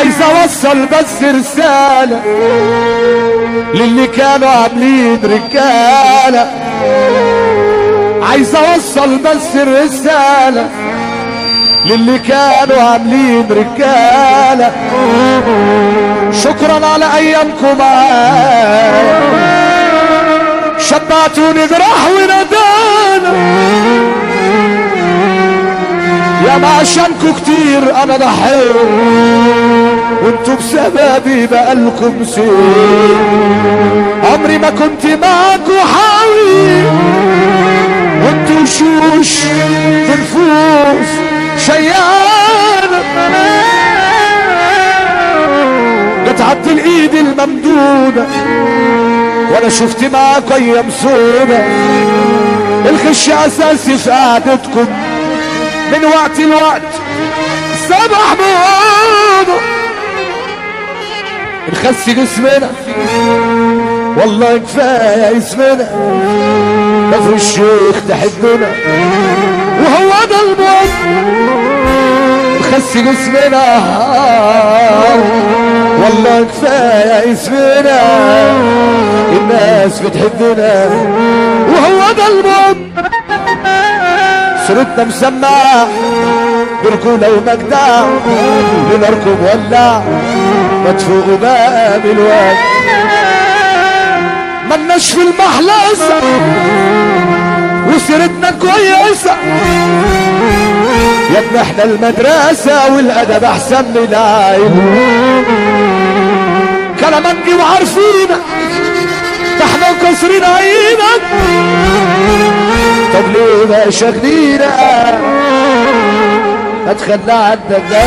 عايز اوصل بس رسالة للي كانوا عاملين رجالة، عايز اوصل بس الرسالة للي كانوا عاملين رجالة. شكرا على ايامكم معايا، شبعتوني جراح وندانة، يا ما عشانكوا كتير انا ضحيت، وانتوا بسببي بقالكم سير. عمري ما كنت معاكوا حاوي، وانتوا وشوش تنفوس شيانة، جت عبد الايد الممدودة وانا شفت معاكوا ايام سودة. الخش اساسي في قعدتكم من وقت لوقت، سبح بوضع نخس جسمنا، والله كفاية اسمنا، كفر الشيخ تحبنا وهو ده الموت. نخس جسمنا والله كفاية اسمنا، الناس بتحبنا وهو ده الموت. صورتنا مسمعة بركولة ومجدع، لنركب ولع مدفوق باب الواد. ملناش في المحلسة وسيرتنا كويسة، يا ابن احنا المدرسة والادب احسن من العلم. كلامنجي وعارفينك، ده احنا مكسرين عينك، طب ليه بقى شاغلينا؟ هتخلى عندك ده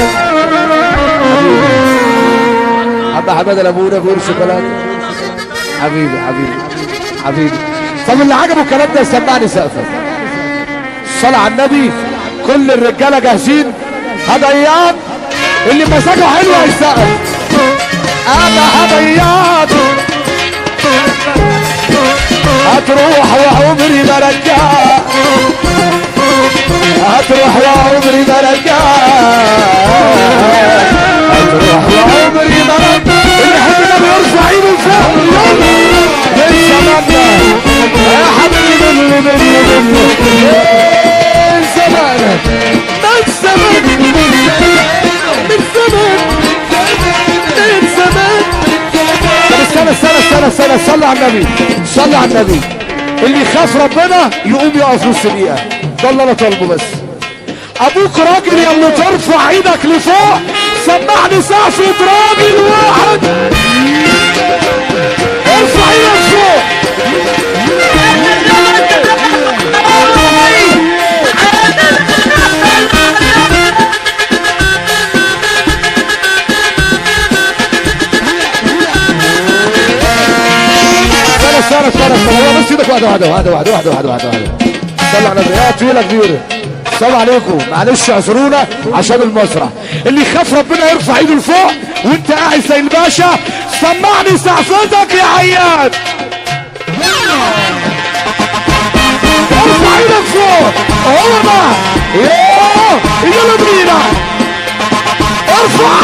عم حماده لابونا بيقول شوكولاته. حبيبي حبيبي حبيبي. طب اللي عجبه الكلام ده يسمعني سقفه. الصلاه على النبي. كل الرجاله جاهزين؟ هضيعك اللي مزاجه حلو هيسقف. انا هضيعك، هتروح وعمري ما رجع، هتروح وعمري ما رجع، هتروح وعمري ما رجع. اللي حبنا بيرفع ايده لفوق من زماننا يا حبيبي، من زمانك، من زمان، من زمان، من زمان. استنى صلي على النبي، صلي على النبي. اللي يخاف ربنا يقوم يقف نص دقيقة، ده اللي انا طالبه بس. ابوك راجل يا اللي ترفع ايدك لفوق، سمعني سقفة راجل واحد، ارفع ايدك فوق. استنى بس ايدك واحدة. صلى على النبي. يا طويلة كبيرة، السلام عليكم، معلش اعذرونا عشان المسرح. اللي يخاف ربنا يرفع ايده لفوق وانت قاعد زي الباشا، سمعني سقفتك يا عياد. ارفع ايدك فوق، هو ده. يلا بينا، ارفع،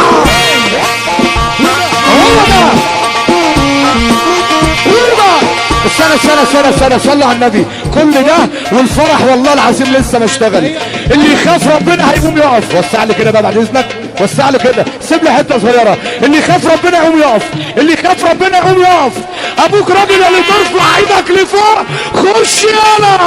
هو ده. استنى صلى على النبي. كل ده والفرح والله العظيم لسه ما اشتغل. اللي يخاف ربنا هيقوم يقف. وسع لي كده بقى بعد اذنك، وسع لي كده، سيب لي حته صغيره. اللي يخاف ربنا يقوم يقف، اللي يخاف ربنا يقوم يقف. ابوك راجل اللي ترفع ايدك لفوق، خش يلا.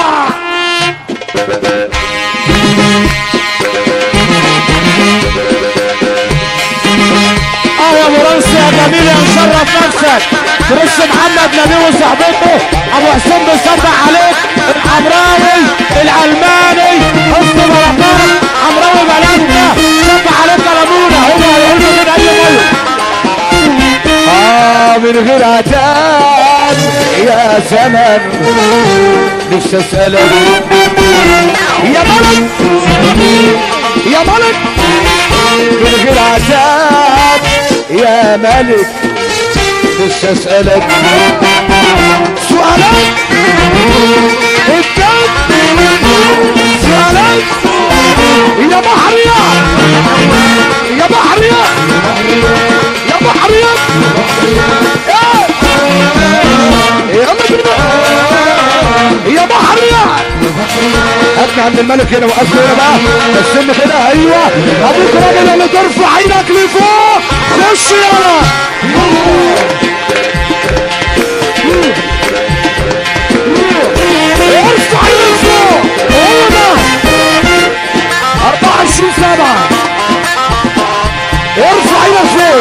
يا مرنسي يا جميل، يا مشرف نفسك. ترش محمد نبيه وصحبته، ابو حسين بيصبح عليك، الحمراوي العلماني حسن بركات، حمراوي بلدنا صبح عليك يا لمونه. هم هيقولوا من اي ميه من غير عتاب يا زمن. نفسي اسالك يا ملك، يا ملك، من غير عتاب يا ملك. نفسي اسألك سؤالك قدام، سؤالك يا بحرية، يا بحرية، وقفنا عند الملك هنا، وقفنا هنا بقى السن كده. ايوه ابوك راجل اللي ترفع عينك لفوق. خش يلا ارفع عينك فوق. هو ده 24/7. ارفع عينك فوق.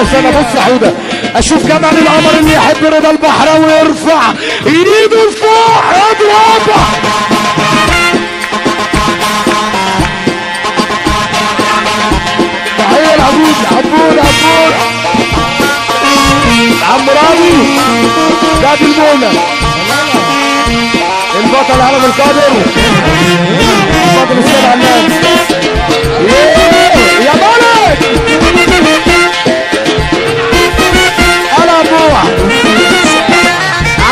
استنى بص يا حوده، اشوف كمان القمر اللي يحب رضا البحراوي يرفع ايده لفوق. اضرب تحيه العبود عبود عم رامي زاد المونة، البطل العالم القادر، البطل السيد علام. يا مالك على ابوع،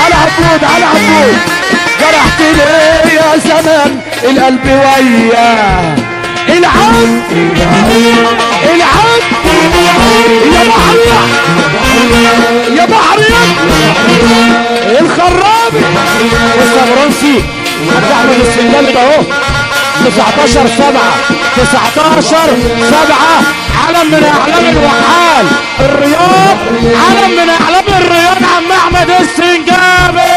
على عبود جرحتني يا زمان القلب وياه. العب يا بحرية الخرابي لسه برنسي حاج احمد السنجال اهو. 19/7 علم من اعلام الوحال الرياض، علم من اعلام الرياض عم احمد السنجابي.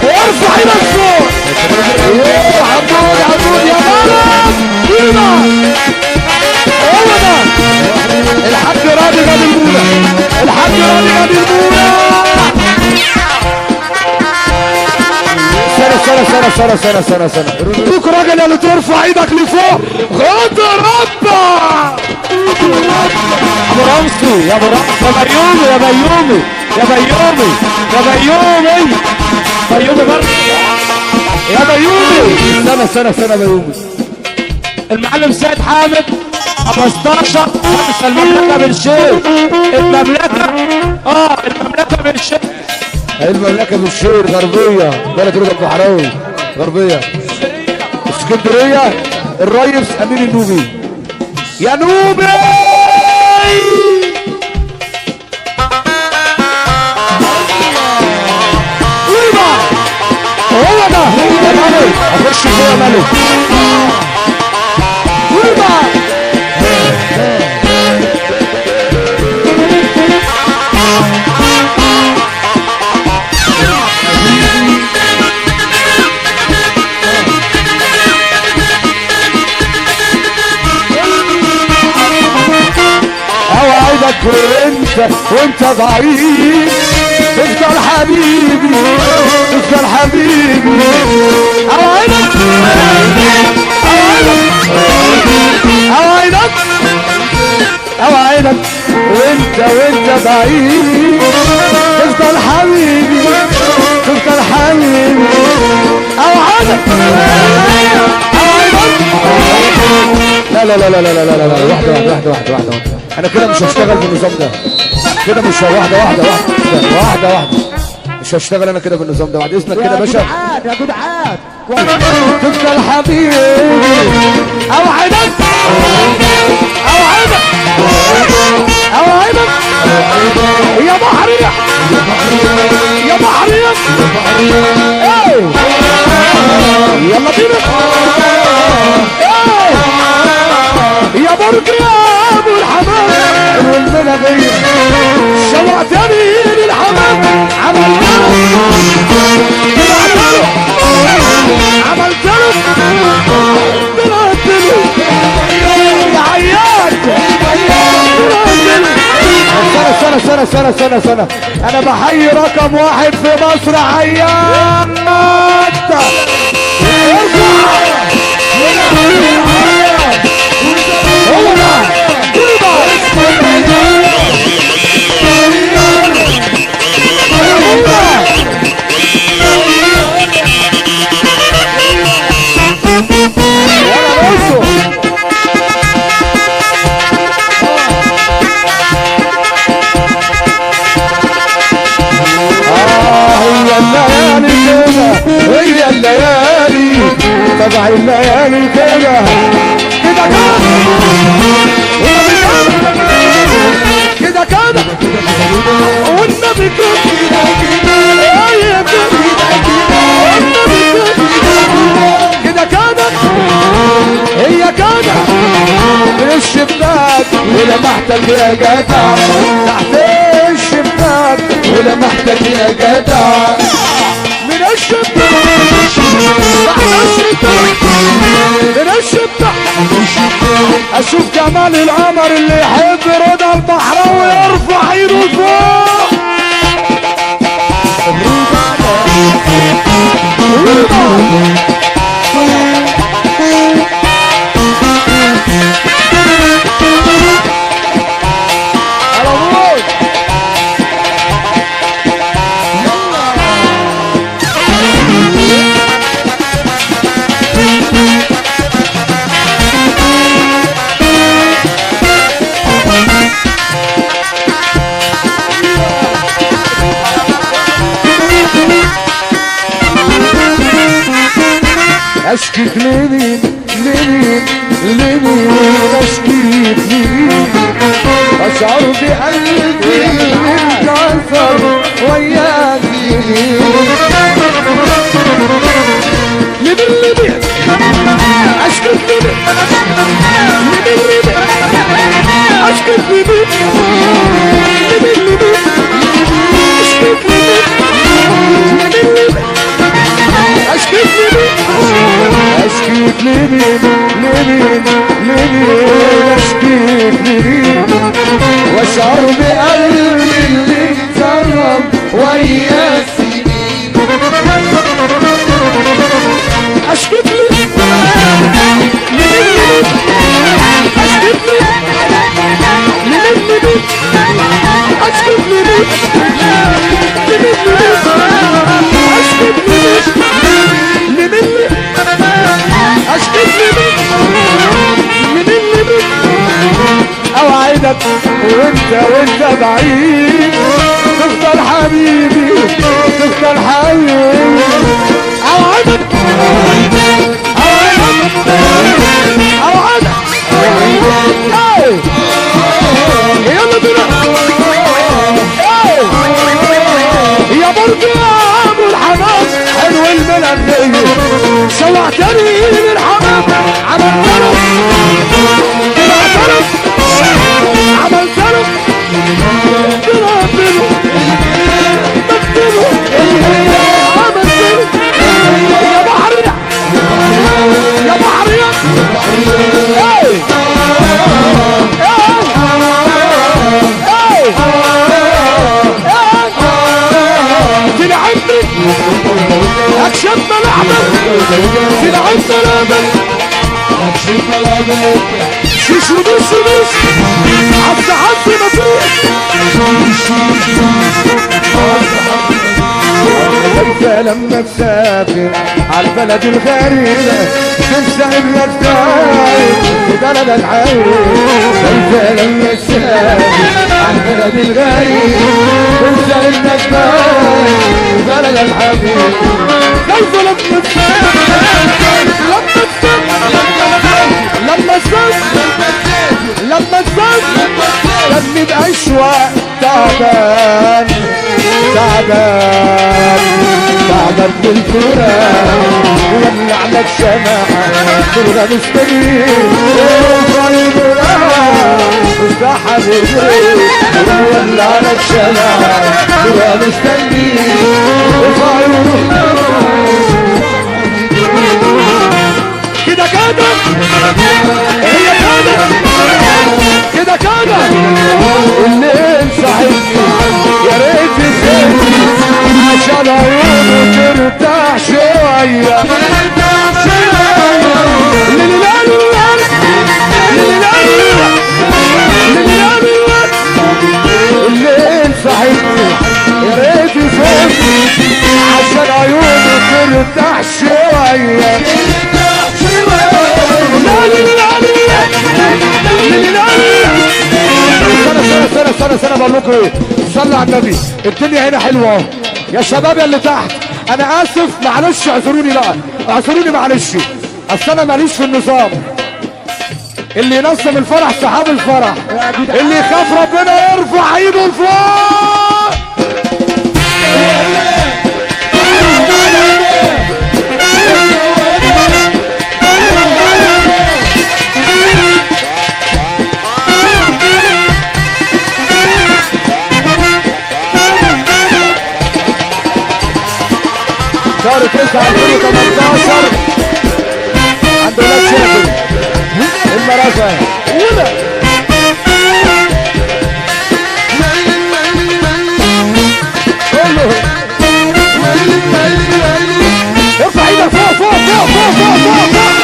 ارفع ايدك فوق. عبود يا مالك ديما. هو ده الحاج راضي غادي المولى، سنة دوك راجل اللي ترفع ايدك لفوق. خد ربا ابو رمسي يا بيومي برضه يا بيومي. سنة بيومي. المعلم سيد حامد 15 المملكة بالشيخ. المملكة بالشيخ غربية، بلد رضا البحراوي غربية. اسكندرية الريس امين النوبي. يا نوبي هو ده يا ملك. اخش فيه يا ملك. اوعدك وانت ضعيف تفضل حبيبي. اوعدك وانت ضعيف تفضل حبيبي. اوعدك لا واحدة. انا كده مش هشتغل بالنظام ده كده، مش واحدة مش هشتغل انا كده بالنظام ده. بعد اذنك كده يا باشا. يا جدعان تفضل حبيبي. اوعدك يا بحرية يلا بينا يا برج يا ابو الحمام والمنابية. شوقتني للحمام عملت له يا عيال. سنة انا بحيي رقم 1 في مصر عيال. هي الليالي طبع الليالي كده والنبي كده ولمحتك يا جدع تحت الشباك ولمحتك يا جدع من الشباك تحت الشباك من الشباك اشوف جمال القمر اللي يحب رضا البحراوي يرفع ايده لفوق اشكيك لمين لمين لمين اشكيك لمين اشعر بقلبي انكسر وياك لمين لمين اشكيك لمين لمين اشكيك لمين لمين اشكيك لمين اشكيك لمين اشكيك لمين لمين لمين اشكيك لمين واشعر بقلبي اللي انكرم ويا السنين اشكيك لمين لمين اشكيك لمين لمين اشكيك لمين اشكيك لمين اشكيك لمين اوعدك وانت بعيد تفضل حبيبي تفضل حبيبي اوعدك يلا بينا يا برج يا ابو الحمام حلو الملندية شوعتني للحمام عملت له عملت له يا بحرية يا بحرية تلعبني اكشف ملعبك تلعب ملعبك اكشف ملعبك شيش ودوس ودوس عبد حسي مفروض انت لما تسافر عالبلد الغريبة تنسى انك دايم في بلد العين انت لما تسافر عالبلد الغريبة تنسى انك دايم في بلد الحبيب كيف لما تسافر لما تسافر لما بأشواق تعبان بالفراق ولع لك شمعة نبغى مستنيين ورفع البراق يا حبيبي ولع لك شمعة نبغى مستنيين ورفع البراق كده كده هي كده كده الليل صحيح يا ريت تسيبني عشان عيونه ترتاح شوية الليل صحيح يا ريت تسيبني عشان عيونه ترتاح شوية سنة بقول لكم ايه صلوا على النبي الدنيا هنا حلوه يا شباب يا اللي تحت انا اسف معلش اعذروني بقى اعذروني معلش اصل انا ماليش في النظام اللي ينظم الفرح صحاب الفرح اللي يخاف ربنا يرفع ايده لفوق على راسه ولا ارفع ايدك فوق فوق فوق فوق فوق فوق فوق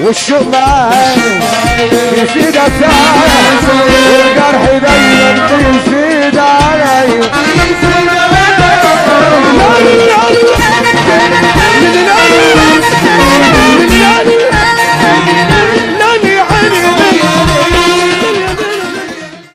والشوق معاك يفيد افعال والجرح دايما بيزيد علي